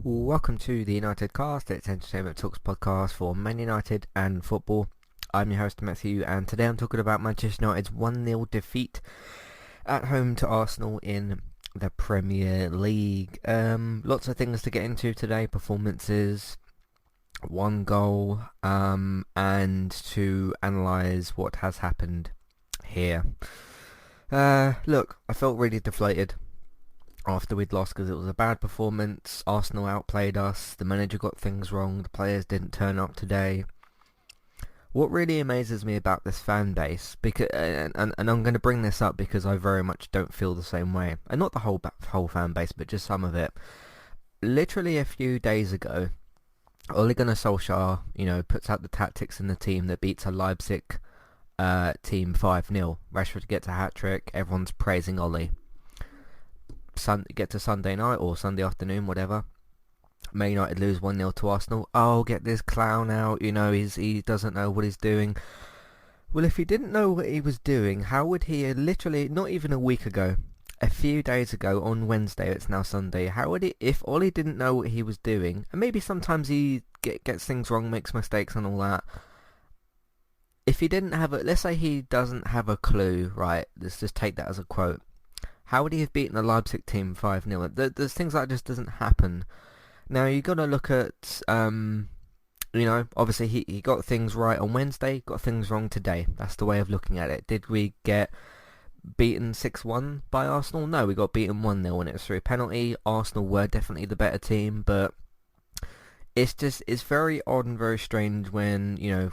Welcome to the United Cast. It's Entertainment Talks podcast for Man United and football. I'm your host Matthew, and today I'm talking about Manchester United's 1-0 defeat at home to Arsenal in the Premier League. Lots of things to get into today: performances, one goal, and to analyse what has happened here. Look, I felt really deflated after we'd lost because it was a bad performance. Arsenal outplayed us, the manager got things wrong, the players didn't turn up today. What really amazes me about this fan base, because and I'm going to bring this up because I very much don't feel the same way, and not the whole fan base, but just some of it. Literally a few days ago, Ole Gunnar Solskjaer, puts out the tactics in the team that beats a Leipzig team 5-0. Rashford gets a hat-trick, everyone's praising Ole. Get to Sunday night or Sunday afternoon, whatever. Man United lose 1-0 to Arsenal. Oh, get this clown out, he doesn't know what he's doing. Well, if he didn't know what he was doing, how would he literally, not even a week ago, a few days ago on Wednesday, it's now Sunday, how would he, if Ollie didn't know what he was doing, and maybe sometimes he gets things wrong, makes mistakes and all that, if he didn't have let's say he doesn't have a clue, right, let's just take that as a quote, how would he have beaten the Leipzig team 5-0? There's things like that just doesn't happen. Now, you got to look at, obviously he got things right on Wednesday, got things wrong today. That's the way of looking at it. Did we get beaten 6-1 by Arsenal? No, we got beaten 1-0 and it was through a penalty. Arsenal were definitely the better team, but it's very odd and very strange when,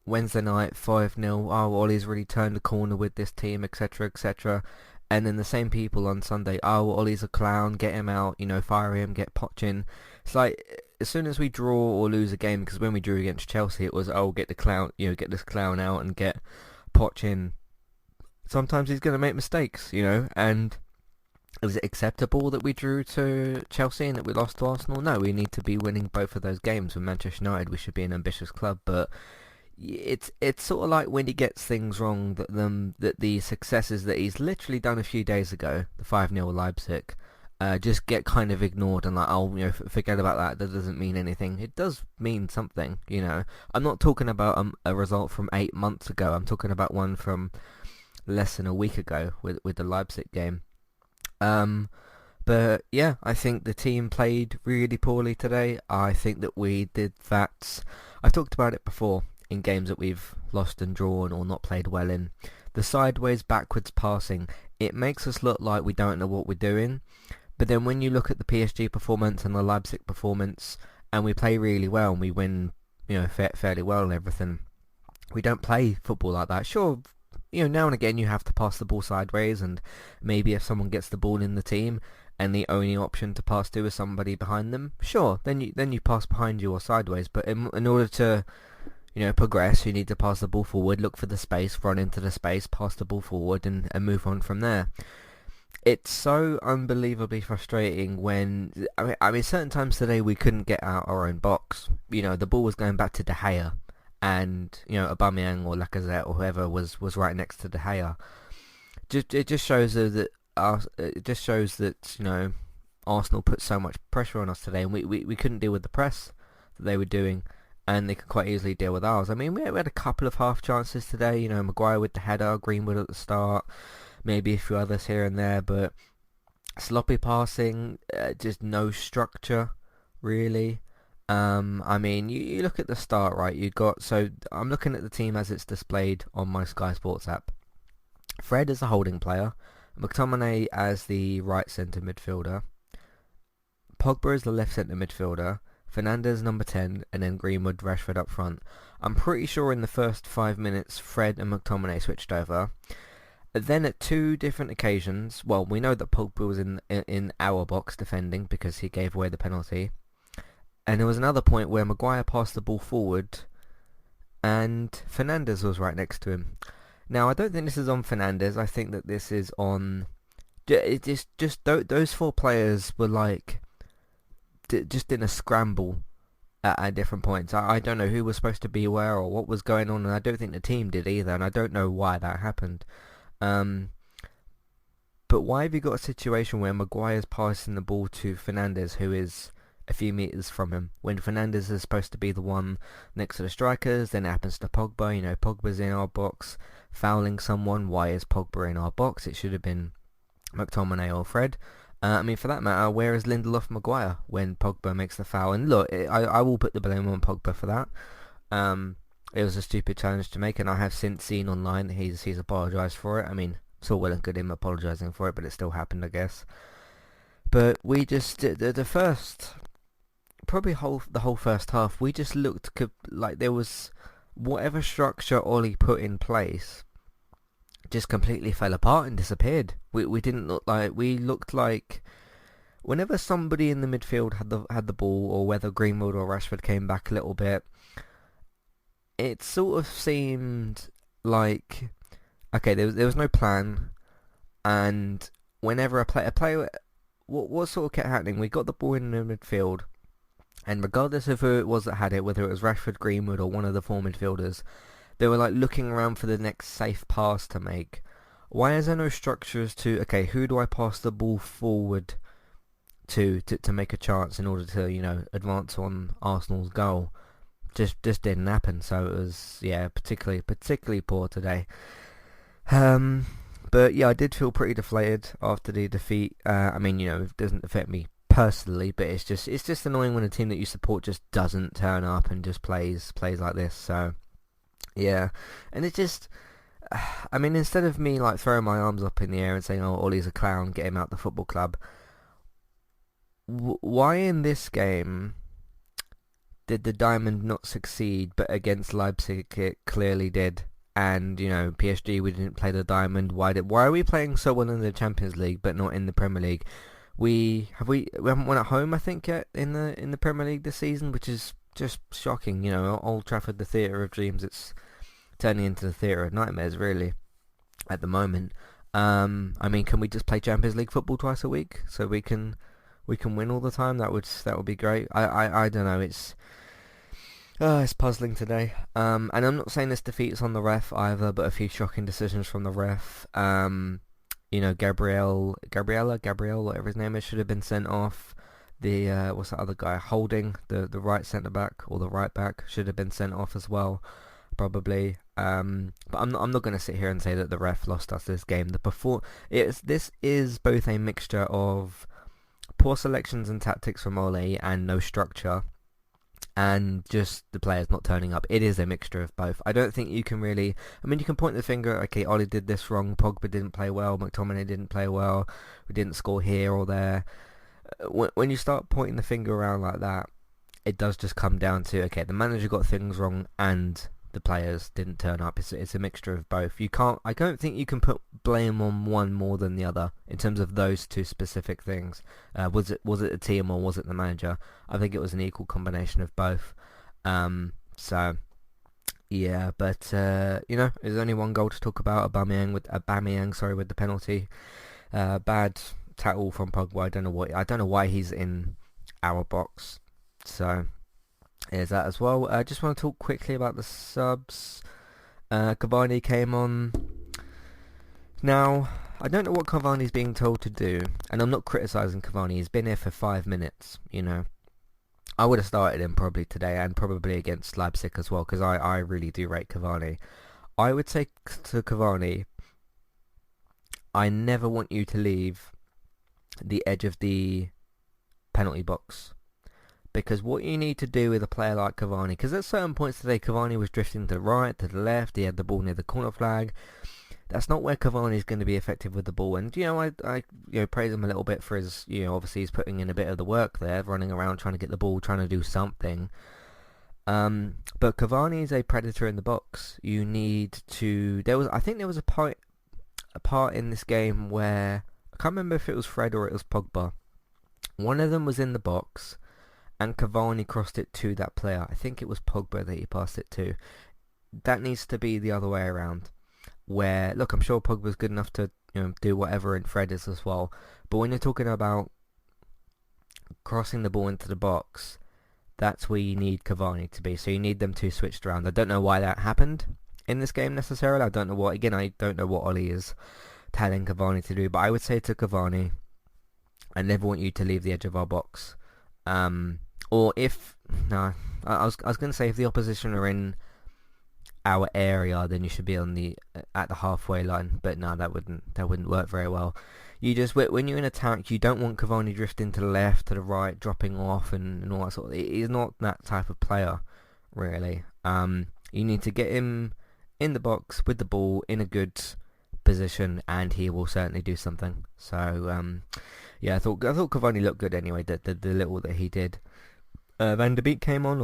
Wednesday night, 5-0, Ollie's really turned the corner with this team, etc., etc., and then the same people on Sunday, Ollie's a clown, get him out, fire him, get Poch in. It's like, as soon as we draw or lose a game, because when we drew against Chelsea, it was, get the clown, get this clown out and get Poch in. Sometimes he's going to make mistakes, and is it acceptable that we drew to Chelsea and that we lost to Arsenal? No, we need to be winning both of those games. With Manchester United, we should be an ambitious club, but it's sort of like when he gets things wrong that the successes that he's literally done a few days ago, the 5-0 Leipzig, just get kind of ignored and like, forget about that. That doesn't mean anything. It does mean something, I'm not talking about a result from 8 months ago. I'm talking about one from less than a week ago with the Leipzig game. But yeah, I think the team played really poorly today. I think that we did that. I've talked about it before in games that we've lost and drawn or not played well in. The sideways backwards passing, it makes us look like we don't know what we're doing. But then when you look at the PSG performance and the Leipzig performance, and we play really well and we win, fairly well and everything, we don't play football like that. Sure, now and again you have to pass the ball sideways, and maybe if someone gets the ball in the team and the only option to pass to is somebody behind them, sure, then you pass behind you or sideways. But in order to progress, you need to pass the ball forward, look for the space, run into the space, pass the ball forward and move on from there. It's so unbelievably frustrating when, I mean, certain times today we couldn't get out our own box. The ball was going back to De Gea and, Aubameyang or Lacazette or whoever was right next to De Gea. It just shows that Arsenal put so much pressure on us today, and we couldn't deal with the press that they were doing. And they could quite easily deal with ours. I mean, we had a couple of half chances today. Maguire with the header, Greenwood at the start, maybe a few others here and there, but sloppy passing, just no structure, really. I mean, you look at the start, right? I'm looking at the team as it's displayed on my Sky Sports app. Fred is a holding player, McTominay as the right centre midfielder, Pogba is the left centre midfielder, Fernandes number 10, and then Greenwood, Rashford up front. I'm pretty sure in the first 5 minutes Fred and McTominay switched over. Then at two different occasions, well, we know that Pogba was in our box defending because he gave away the penalty. And there was another point where Maguire passed the ball forward and Fernandes was right next to him. Now, I don't think this is on Fernandes. I think that this is on... Those four players were like... just in a scramble at different points. I don't know who was supposed to be where or what was going on, and I don't think the team did either, and I don't know why that happened. But why have you got a situation where Maguire's passing the ball to Fernandes, who is a few metres from him. When Fernandes is supposed to be the one next to the strikers, then it happens to Pogba. You know, Pogba's in our box, fouling someone. Why is Pogba in our box? It should have been McTominay or Fred. I mean, for that matter, where is Lindelof Maguire when Pogba makes the foul? And look, I will put the blame on Pogba for that. It was a stupid challenge to make, and I have since seen online that he's apologised for it. I mean, it's all well and good him apologising for it, but it still happened, I guess. But we just, the first, probably the whole first half, we just looked like there was whatever structure Ollie put in place just completely fell apart and disappeared. We didn't look like, we looked like whenever somebody in the midfield had the ball, or whether Greenwood or Rashford came back a little bit, it sort of seemed like, okay, there was no plan, and whenever a player, what sort of kept happening, we got the ball in the midfield, and regardless of who it was that had it, whether it was Rashford, Greenwood, or one of the four midfielders, they were like looking around for the next safe pass to make. Why is there no structure as to, okay, who do I pass the ball forward to make a chance in order to, you know, advance on Arsenal's goal? Just didn't happen. So it was, yeah, particularly poor today. But yeah, I did feel pretty deflated after the defeat. I mean, you know, it doesn't affect me personally, but it's just annoying when a team that you support just doesn't turn up and just plays like this. So yeah, and it just, I mean, instead of me like throwing my arms up in the air and saying, "Oh, Ollie's a clown, get him out the football club," why in this game did the Diamond not succeed, but against Leipzig it clearly did? And, you know, PSG, we didn't play the Diamond. Why are we playing so well in the Champions League but not in the Premier League? We haven't won at home, I think, yet in the Premier League this season, which is just shocking. You know, Old Trafford, the theatre of dreams, it's turning into the theatre of nightmares, really, at the moment. I mean, can we just play Champions League football twice a week so we can win all the time? That would be great. I don't know. It's puzzling today. And I'm not saying this defeat is on the ref either, but a few shocking decisions from the ref. You know, Gabriel, whatever his name is, should have been sent off. The what's that other guy? Holding, the right centre back or the right back, should have been sent off as well, probably. But I'm not going to sit here and say that the ref lost us this game. This is both a mixture of poor selections and tactics from Ole and no structure, and just the players not turning up. It is a mixture of both. I don't think you can really, I mean, you can point the finger, okay, Ollie did this wrong, Pogba didn't play well, McTominay didn't play well, we didn't score here or there. When you start pointing the finger around like that, it does just come down to, okay, the manager got things wrong and the players didn't turn up. It's a mixture of both. I don't think you can put blame on one more than the other in terms of those two specific things. Was it the team or was it the manager? I think it was an equal combination of both. So yeah, but you know, there's only one goal to talk about. Aubameyang with the penalty. Bad tackle from Pogba. I don't know why he's in our box. So is that as well. I just want to talk quickly about the subs. Cavani came on. Now, I don't know what Cavani's being told to do, and I'm not criticising Cavani. He's been here for 5 minutes, you know. I would have started him probably today, and probably against Leipzig as well, because I really do rate Cavani. I would say to Cavani, I never want you to leave the edge of the penalty box. Because what you need to do with a player like Cavani, because at certain points today Cavani was drifting to the right, to the left, he had the ball near the corner flag. That's not where Cavani is going to be effective with the ball. And, you know, I praise him a little bit for his, you know, obviously he's putting in a bit of the work there, running around trying to get the ball, trying to do something. But Cavani is a predator in the box. You need to, I think there was a part in this game where, I can't remember if it was Fred or it was Pogba. One of them was in the box, and Cavani crossed it to that player. I think it was Pogba that he passed it to. That needs to be the other way around. Where, look, I'm sure Pogba's good enough to, you know, do whatever, and Fred is as well. But when you're talking about crossing the ball into the box, that's where you need Cavani to be. So you need them two switched around. I don't know why that happened in this game necessarily. I don't know what Ollie is telling Cavani to do. But I would say to Cavani, I never want you to leave the edge of our box. Or if no, I was going to say if the opposition are in our area, then you should be on at the halfway line. But no, that wouldn't work very well. You just when you're in attack, you don't want Cavani drifting to the left, to the right, dropping off, and all that sort of. He's not that type of player, really. You need to get him in the box with the ball in a good position, and he will certainly do something. So yeah, I thought Cavani looked good anyway. The little that he did. Van der Beek came on.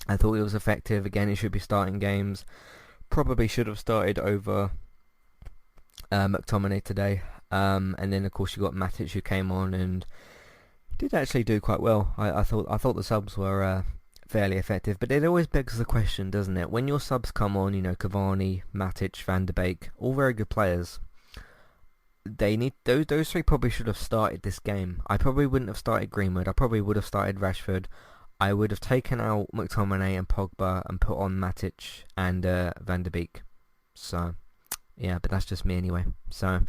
I thought he was effective. Again, he should be starting games. Probably should have started over McTominay today. And then of course you got Matic, who came on and did actually do quite well. I thought the subs were fairly effective, but it always begs the question, doesn't it? When your subs come on, Cavani, Matic, Van der Beek, all very good players. They need those three probably should have started this game. I probably wouldn't have started Greenwood. I probably would have started Rashford. I would have taken out McTominay and Pogba and put on Matic and Van der Beek. So yeah, but that's just me anyway. So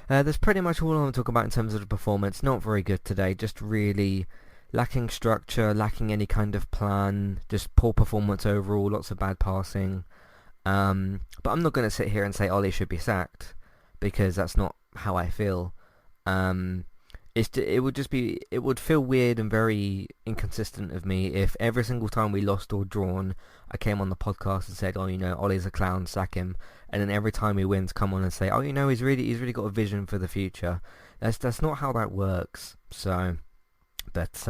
that's pretty much all I want to talk about in terms of the performance. Not very good today. Just really lacking structure, lacking any kind of plan. Just poor performance overall. Lots of bad passing. But I'm not going to sit here and say Ole should be sacked, because that's not how I feel. It would feel weird and very inconsistent of me if every single time we lost or drawn, I came on the podcast and said, Ole's a clown, sack him, and then every time he wins, come on and say, he's really got a vision for the future. That's not how that works. So, but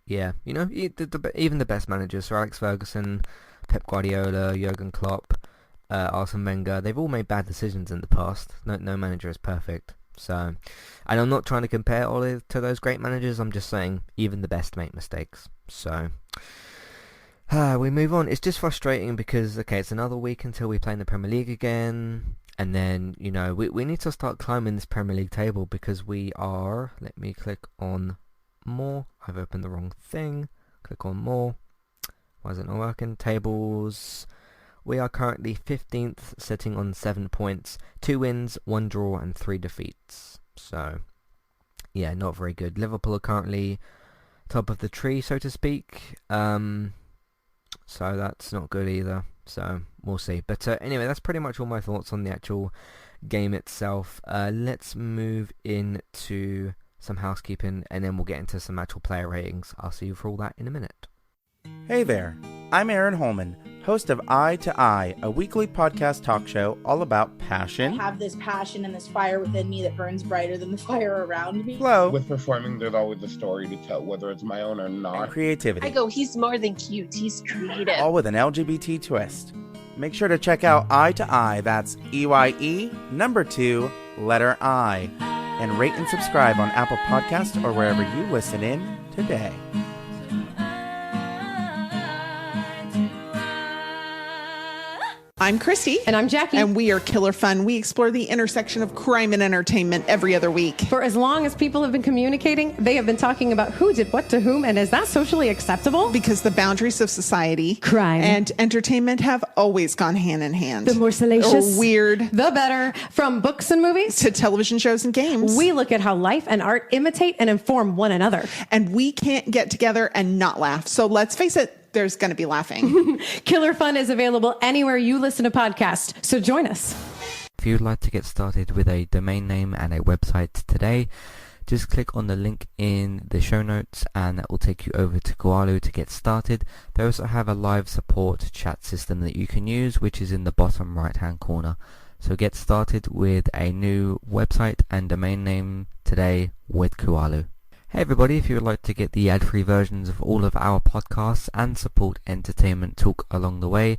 yeah, even the best managers, Sir Alex Ferguson, Pep Guardiola, Jurgen Klopp, Arsene Wenger, they've all made bad decisions in the past. No manager is perfect. So, and I'm not trying to compare Ole to those great managers. I'm just saying even the best make mistakes. So, we move on. It's just frustrating because, okay, it's another week until we play in the Premier League again. And then, we need to start climbing this Premier League table because we are... Let me click on more. I've opened the wrong thing. Click on more. Why is it not working? Tables... We are currently 15th, sitting on 7 points, 2 wins, 1 draw and 3 defeats. So, yeah, not very good. Liverpool are currently top of the tree, so to speak. So that's not good either. So we'll see. But anyway, that's pretty much all my thoughts on the actual game itself. Let's move into some housekeeping, and then we'll get into some actual player ratings. I'll see you for all that in a minute. Hey there, I'm Aaron Holman, host of Eye to Eye, a weekly podcast talk show all about passion. I have this passion and this fire within me that burns brighter than the fire around me. Flow. With performing, there's always a story to tell, whether it's my own or not. And creativity. I go, he's more than cute, he's creative. All with an LGBT twist. Make sure to check out Eye to Eye, that's EYE, number 2, letter I. And rate and subscribe on Apple Podcasts or wherever you listen in today. I'm Christy. And I'm Jackie. And we are Killer Fun. We explore the intersection of crime and entertainment every other week. For as long as people have been communicating, they have been talking about who did what to whom, and is that socially acceptable? Because the boundaries of society, crime, and entertainment have always gone hand in hand. The more salacious, or weird, the better. From books and movies to television shows and games, we look at how life and art imitate and inform one another. And we can't get together and not laugh. So let's face it, there's going to be laughing. Killer Fun is available anywhere you listen to podcasts, so join us. If you'd like to get started with a domain name and a website today, just click on the link in the show notes and that will take you over to Koalu to get started. They also have a live support chat system that you can use, which is in the bottom right hand corner. So get started with a new website and domain name today with Koalu. Hey everybody, if you would like to get the ad-free versions of all of our podcasts and support Entertainment Talk along the way,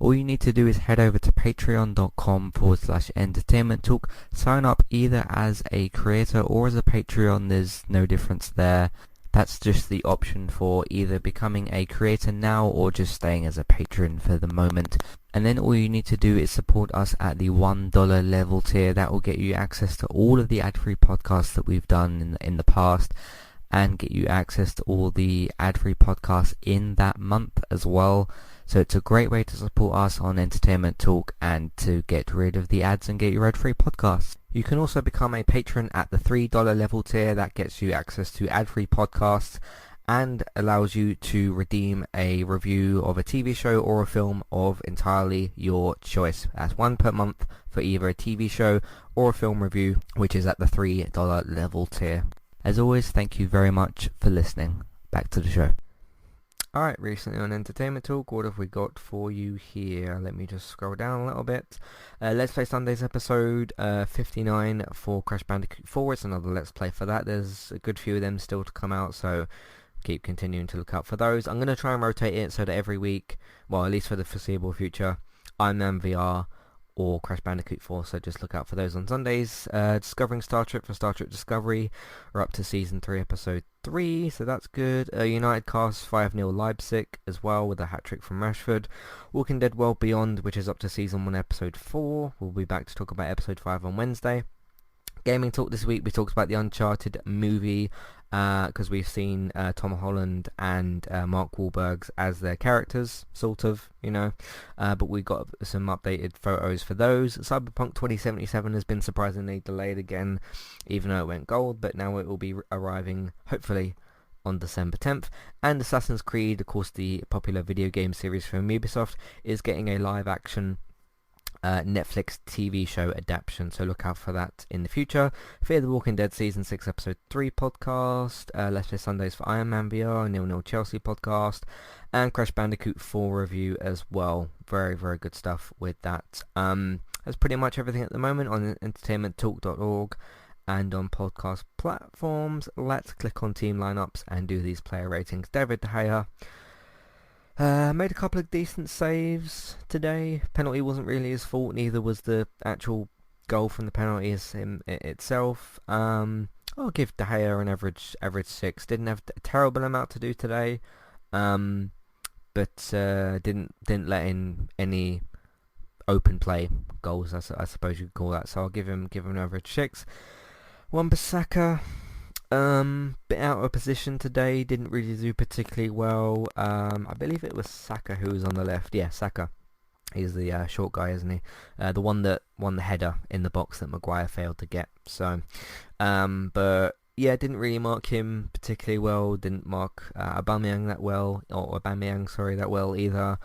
all you need to do is head over to patreon.com/entertainment talk. Sign up either as a creator or as a Patreon. There's no difference there. That's just the option for either becoming a creator now or just staying as a patron for the moment. And then all you need to do is support us at the $1 level tier. That will get you access to all of the ad-free podcasts that we've done in the past, and get you access to all the ad-free podcasts in that month as well. So it's a great way to support us on Entertainment Talk and to get rid of the ads and get your ad-free podcasts. You can also become a patron at the $3 level tier. That gets you access to ad-free podcasts and allows you to redeem a review of a TV show or a film of entirely your choice. That's $1 per month for either a TV show or a film review, which is at the $3 level tier. As always, thank you very much for listening. Back to the show. Alright, recently on Entertainment Talk, what have we got for you here? Let me just scroll down a little bit. Let's Play Sunday's episode 59 for Crash Bandicoot 4. It's another Let's Play for that. There's a good few of them still to come out, so keep continuing to look out for those. I'm going to try and rotate it so that every week, well, at least for the foreseeable future, Iron Man VR or Crash Bandicoot 4, so just look out for those on Sundays. Discovering Star Trek for Star Trek Discovery. We're up to Season 3, Episode 3, so that's good. United cast 5-0 Leipzig as well, with a hat-trick from Rashford. Walking Dead World Beyond, which is up to Season 1, Episode 4. We'll be back to talk about Episode 5 on Wednesday. Gaming Talk this week, we talked about the Uncharted movie, because we've seen Tom Holland and Mark Wahlberg as their characters, sort of, but we got some updated photos for those. Cyberpunk 2077 has been surprisingly delayed again, even though it went gold, but now it will be arriving, hopefully, on December 10th. And Assassin's Creed, of course, the popular video game series from Ubisoft, is getting a live-action Netflix TV show adaptation, so look out for that in the future. Fear the Walking Dead Season 6 Episode 3 podcast, Let's Play Sundays for Iron Man VR, 0-0 Chelsea podcast, and Crash Bandicoot 4 review as well. Very, very good stuff with that. That's pretty much everything at the moment on entertainmenttalk.org and on podcast platforms. Let's click on team lineups and do these player ratings. David De Gea made a couple of decent saves today. Penalty wasn't really his fault, neither was the actual goal from the penalty itself. I'll give De Gea an average 6. Didn't have a terrible amount to do today, but didn't let in any open play goals, I suppose you could call that. So I'll give him an average 6. Wan-Bissaka, bit out of position today, didn't really do particularly well. I believe it was Saka who was on the left. Yeah, Saka. He's the short guy, isn't he? The one that won the header in the box that Maguire failed to get. So, but yeah, didn't really mark him particularly well. Didn't mark Aubameyang that well, that well either.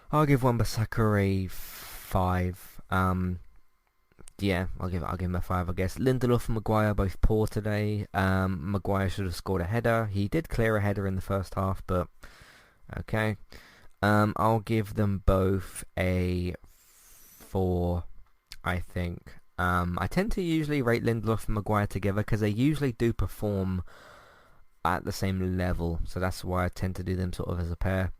I'll give Wan-Bissaka a 5. Yeah, I'll give him a 5, I guess. Lindelof and Maguire both poor today. Maguire should have scored a header. He did clear a header in the first half, but okay. I'll give them both a 4, I think. I tend to usually rate Lindelof and Maguire together because they usually do perform at the same level, so that's why I tend to do them sort of as a pair.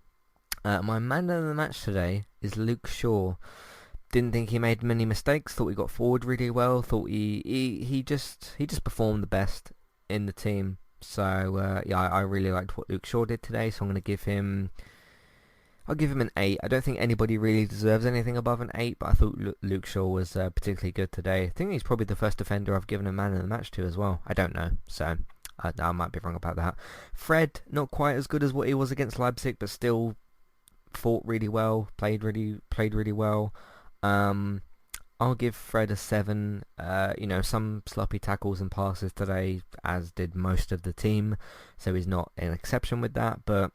My man of the match today is Luke Shaw. Didn't think he made many mistakes. Thought he got forward really well. Thought he just performed the best in the team. So yeah, I really liked what Luke Shaw did today. So I'll give him an 8. I don't think anybody really deserves anything above an 8, but I thought Luke Shaw was particularly good today. I think he's probably the first defender I've given a man of the match to as well. I don't know, so I might be wrong about that. Fred, not quite as good as what he was against Leipzig, but still fought really well, played really well. I'll give Fred a 7. Some sloppy tackles and passes today, as did most of the team, so he's not an exception with that. But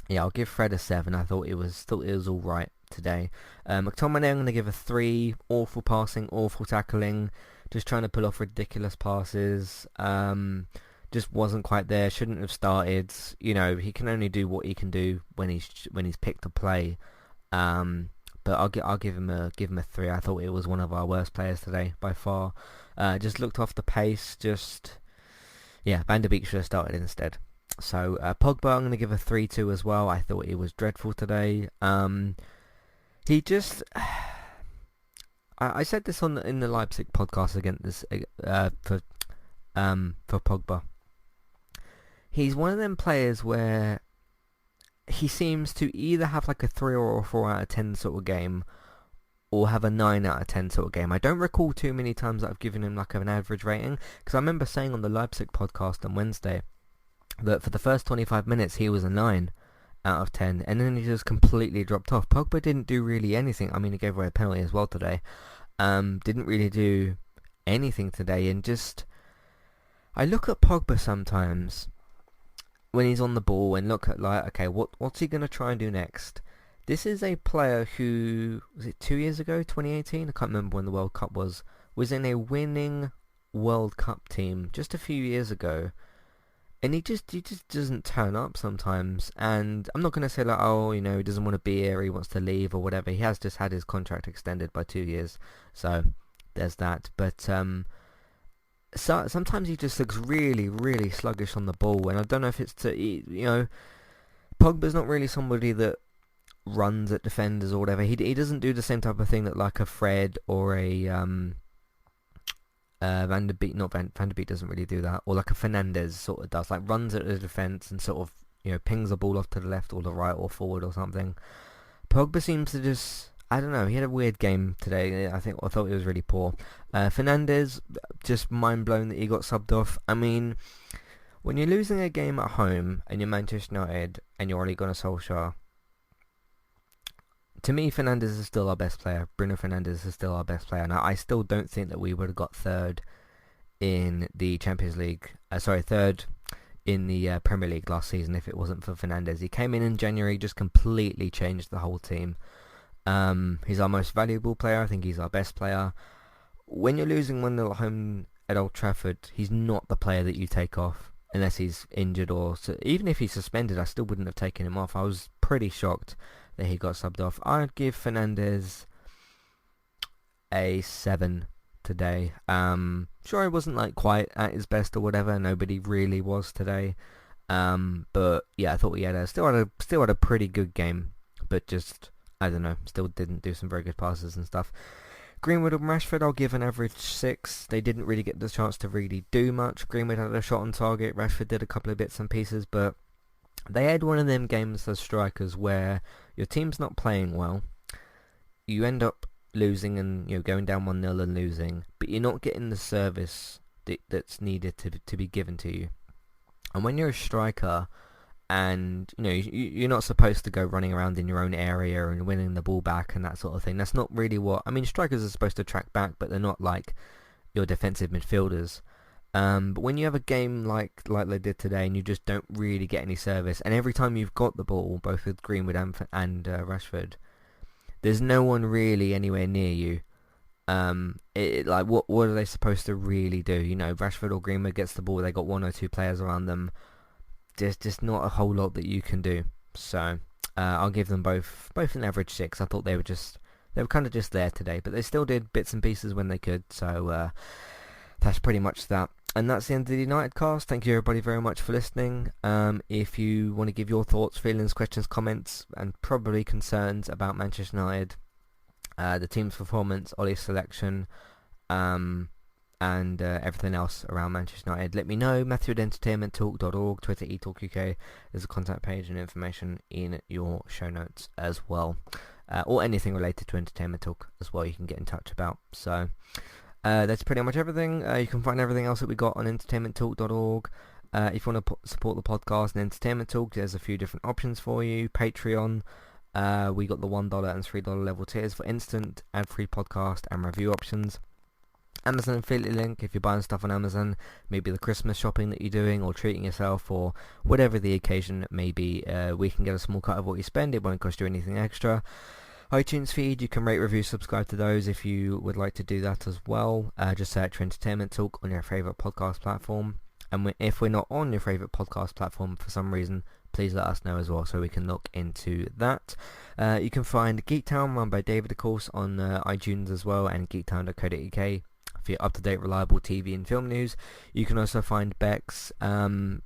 yeah, I'll give Fred a 7. I thought it was all right today. McTominay, I'm going to give a 3. Awful passing, awful tackling, just trying to pull off ridiculous passes. Just wasn't quite there. Shouldn't have started. He can only do what he can do when he's picked to play. But I'll give him a 3. I thought it was one of our worst players today by far. Just looked off the pace. Van der Beek should have started instead. So Pogba, I'm going to give a 3 to as well. I thought he was dreadful today. He just, I said this in the Leipzig podcast for Pogba. He's one of them players where he seems to either have like a 3 or a 4 out of 10 sort of game, or have a 9 out of 10 sort of game. I don't recall too many times that I've given him like an average rating, because I remember saying on the Leipzig podcast on Wednesday that for the first 25 minutes he was a 9 out of 10, and then he just completely dropped off. Pogba didn't do really anything. I mean, he gave away a penalty as well today. Didn't really do anything today, and just I look at Pogba sometimes when he's on the ball and look at like, okay, what's he gonna try and do next? This is a player who, was it 2 years ago, 2018? I can't remember when the World Cup was in a winning World Cup team just a few years ago, and he just doesn't turn up sometimes. And I'm not going to say like, oh, you know, he doesn't want to be here, he wants to leave or whatever. He has just had his contract extended by 2 years, so there's that. But so sometimes he just looks really, really sluggish on the ball, and I don't know if it's Pogba's not really somebody that runs at defenders or whatever. He doesn't do the same type of thing that like a Fred or a Van der Beek, not Van der Beek doesn't really do that, or like a Fernandez sort of does, like runs at the defence and sort of, you know, pings the ball off to the left or the right or forward or something. Pogba seems to just, I don't know, he had a weird game today. I thought he was really poor. Fernandez, just mind blown that he got subbed off. I mean, when you're losing a game at home and you're Manchester United and you're Ole Gunnar Solskjaer, to me, Fernandes is still our best player. Bruno Fernandes is still our best player. Now, I still don't think that we would have got third in the Champions League. Third in the Premier League last season if it wasn't for Fernandes. He came in January, just completely changed the whole team. He's our most valuable player. I think he's our best player. When you're losing 1-0 at home at Old Trafford, he's not the player that you take off unless he's injured, or even if he's suspended, I still wouldn't have taken him off. I was pretty shocked that he got subbed off. I'd give Fernandes a 7 today. Sure, he wasn't like quite at his best or whatever. Nobody really was today. But yeah, I thought he still had a pretty good game, but just, I don't know, still didn't do some very good passes and stuff. Greenwood and Rashford, I'll give an average 6. They didn't really get the chance to really do much. Greenwood had a shot on target. Rashford did a couple of bits and pieces, but they had one of them games as strikers where your team's not playing well, you end up losing and, you know, going down 1-0 and losing, but you're not getting the service that's needed to be given to you. And when you're a striker, and you know you're not supposed to go running around in your own area and winning the ball back and that sort of thing. That's not really what I mean. Strikers are supposed to track back, but they're not like your defensive midfielders. But when you have a game like they did today, and you just don't really get any service, and every time you've got the ball, both with Greenwood and Rashford, there's no one really anywhere near you. Like what are they supposed to really do? You know, Rashford or Greenwood gets the ball, they got 1 or 2 players around them. There's just not a whole lot that you can do. So I'll give them both an average 6. I thought they were kind of just there today, but they still did bits and pieces when they could. So that's pretty much that. And that's the end of the United cast. Thank you everybody very much for listening. If you want to give your thoughts, feelings, questions, comments, and probably concerns about Manchester United, the team's performance, Ole's selection, and everything else around Manchester United, let me know. Matthew@entertainmenttalk.org, Twitter eTalkUK. There's a contact page and information in your show notes as well, or anything related to Entertainment Talk as well you can get in touch about. So that's pretty much everything. You can find everything else that we got on entertainmenttalk.org. If you want to support the podcast and Entertainment Talk, there's a few different options for you. Patreon, we got the $1 and $3 level tiers for instant ad-free podcast and review options. Amazon affiliate link if you're buying stuff on Amazon, maybe the Christmas shopping that you're doing or treating yourself or whatever the occasion may be. We can get a small cut of what you spend. It won't cost you anything extra. iTunes feed, you can rate, review, subscribe to those if you would like to do that as well. Just search for Entertainment Talk on your favourite podcast platform. And if we're not on your favourite podcast platform for some reason, please let us know as well so we can look into that. You can find Geektown, run by David, of course, on iTunes as well, and geektown.co.uk for your up-to-date, reliable TV and film news. You can also find Bex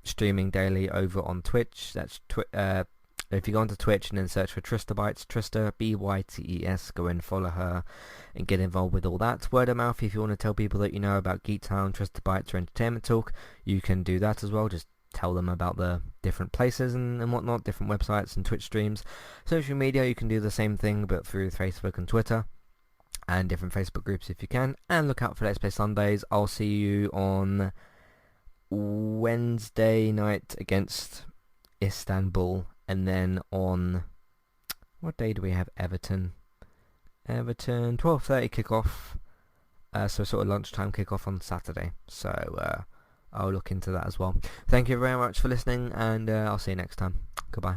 streaming daily over on Twitch. That's if you go onto Twitch and then search for Trista Bytes, Trista, Bytes, go and follow her and get involved with all that. Word of mouth, if you want to tell people that you know about Geektown, Trista Bytes, or Entertainment Talk, you can do that as well. Just tell them about the different places and whatnot, different websites and Twitch streams. Social media, you can do the same thing, but through Facebook and Twitter, and different Facebook groups if you can. And look out for Let's Play Sundays. I'll see you on Wednesday night against Istanbul, and then on, what day do we have Everton? 12:30 kickoff, so sort of lunchtime kickoff on Saturday. So I'll look into that as well. Thank you very much for listening, and I'll see you next time. Goodbye.